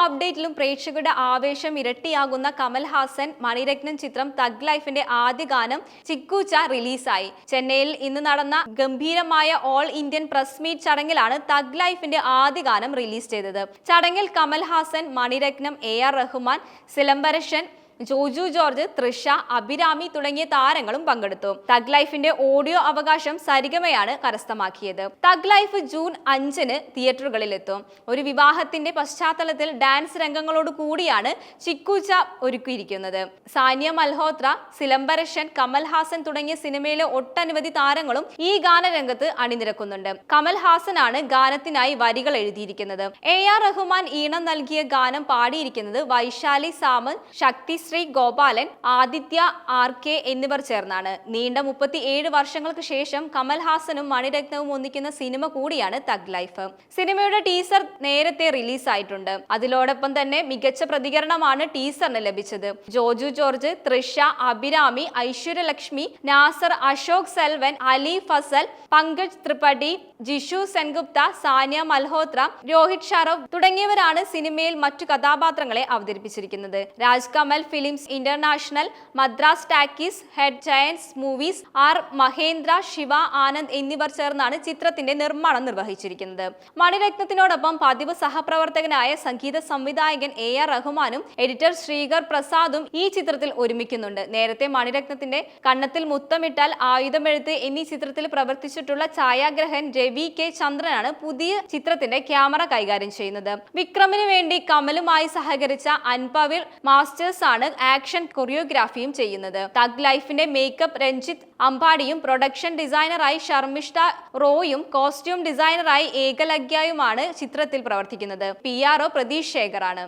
അപ്ഡേറ്റിലും പ്രേക്ഷകരുടെ ആവേശം ഇരട്ടിയാകുന്ന കമൽ ഹാസൻ മണിരത്നം ചിത്രം തഗ് ലൈഫിന്റെ ആദ്യ ഗാനം ചിക്കൂച്ച റിലീസായി. ചെന്നൈയിൽ ഇന്ന് നടന്ന ഗംഭീരമായ ഓൾ ഇന്ത്യൻ പ്രസ് മീറ്റ് ചടങ്ങിലാണ് തഗ് ലൈഫിന്റെ ആദ്യ ഗാനം റിലീസ് ചെയ്തത്. ചടങ്ങിൽ കമൽ ഹാസൻ, മണിരത്നം, AR റഹ്മാൻ, സിലംബരശൻ, ജോജു ജോർജ്, തൃഷ, അഭിരാമി തുടങ്ങിയ താരങ്ങളും പങ്കെടുത്തു. തഗ് ലൈഫിന്റെ ഓഡിയോ അവകാശം സരിഗമയാണ് കരസ്ഥമാക്കിയത്. തഗ് ലൈഫ് ജൂൺ 5-ന് തിയേറ്ററുകളിലെത്തും. ഒരു വിവാഹത്തിന്റെ പശ്ചാത്തലത്തിൽ ഡാൻസ് രംഗങ്ങളോട് കൂടിയാണ് ചിക്കൂച്ച ഒരുക്കിയിരിക്കുന്നത്. സാനിയ മൽഹോത്ര, സിലംബരശൻ, കമൽ ഹാസൻ തുടങ്ങിയ സിനിമയിലെ ഒട്ടനവധി താരങ്ങളും ഈ ഗാനരംഗത്ത് അണിനിരക്കുന്നുണ്ട്. കമൽ ഹാസനാണ് ഗാനത്തിനായി വരികൾ എഴുതിയിരിക്കുന്നത്. AR റഹ്മാൻ ഈണം നൽകിയ ഗാനം പാടിയിരിക്കുന്നത് വൈശാലി സാമൽ, ശക്തി ശ്രീ ഗോപാലൻ, ആദിത്യ RK എന്നിവർ ചേർന്നാണ്. നീണ്ട 37 വർഷങ്ങൾക്ക് ശേഷം കമൽ ഹാസനും മണിരത്നവും ഒന്നിക്കുന്ന സിനിമ കൂടിയാണ് തഗ് ലൈഫ്. സിനിമയുടെ ടീസർ നേരത്തെ റിലീസായിട്ടുണ്ട്. അതിലോടൊപ്പം തന്നെ മികച്ച പ്രതികരണമാണ് ടീസറിന് ലഭിച്ചത്. ജോജു ജോർജ്, തൃഷ, അഭിരാമി, ഐശ്വര്യലക്ഷ്മി, നാസർ, അശോക് സെൽവൻ, അലി ഫസൽ, പങ്കജ് ത്രിപാഠി, ജിഷു സെൻഗുപ്ത, സാനിയ മൽഹോത്ര, രോഹിത് ഷറഫ് തുടങ്ങിയവരാണ് സിനിമയിൽ മറ്റു കഥാപാത്രങ്ങളെ അവതരിപ്പിച്ചിരിക്കുന്നത്. Raj Kamal films international, Madras talkies, head giants movies, R Mahendra, Shiva Anand എന്നിവർ ചേർന്നാണ് ചിത്രത്തിന്റെ നിർമ്മാണം നിർവഹിച്ചിരിക്കുന്നത്. മണിരത്നത്തിനോടൊപ്പം പതിവ് സഹപ്രവർത്തകനായ സംഗീത സംവിധായകൻ AR റഹ്മാനും എഡിറ്റർ ശ്രീകർ പ്രസാദും ഈ ചിത്രത്തിൽ ഒരുമിക്കുന്നുണ്ട്. നേരത്തെ മണിരത്നത്തിന്റെ കണ്ണത്തിൽ മുത്തമിട്ടാൽ, ആയുധമെഴുത്ത് എന്നീ ചിത്രത്തിൽ പ്രവർത്തിച്ചിട്ടുള്ള ഛായാഗ്രഹൻ രവി K ചന്ദ്രനാണ് പുതിയ ചിത്രത്തിന്റെ ക്യാമറ കൈകാര്യം ചെയ്യുന്നത്. വിക്രമിന് വേണ്ടി കമലുമായി സഹകരിച്ച അൻപവിർ മാസ്റ്റേഴ്സ് ആണ് ആക്ഷൻ കൊറിയോഗ്രാഫിയും ചെയ്യുന്നത്. തഗ് ലൈഫിന്റെ മേക്കപ്പ് രഞ്ജിത്ത് അമ്പാടിയും, പ്രൊഡക്ഷൻ ഡിസൈനറായി ശർമിഷ്ഠ റോയും, കോസ്റ്റ്യൂം ഡിസൈനറായി ഏകലഗ്യയുമാണ് ചിത്രത്തിൽ പ്രവർത്തിക്കുന്നത്. PRO പ്രതീഷ് ശേഖറാണ്.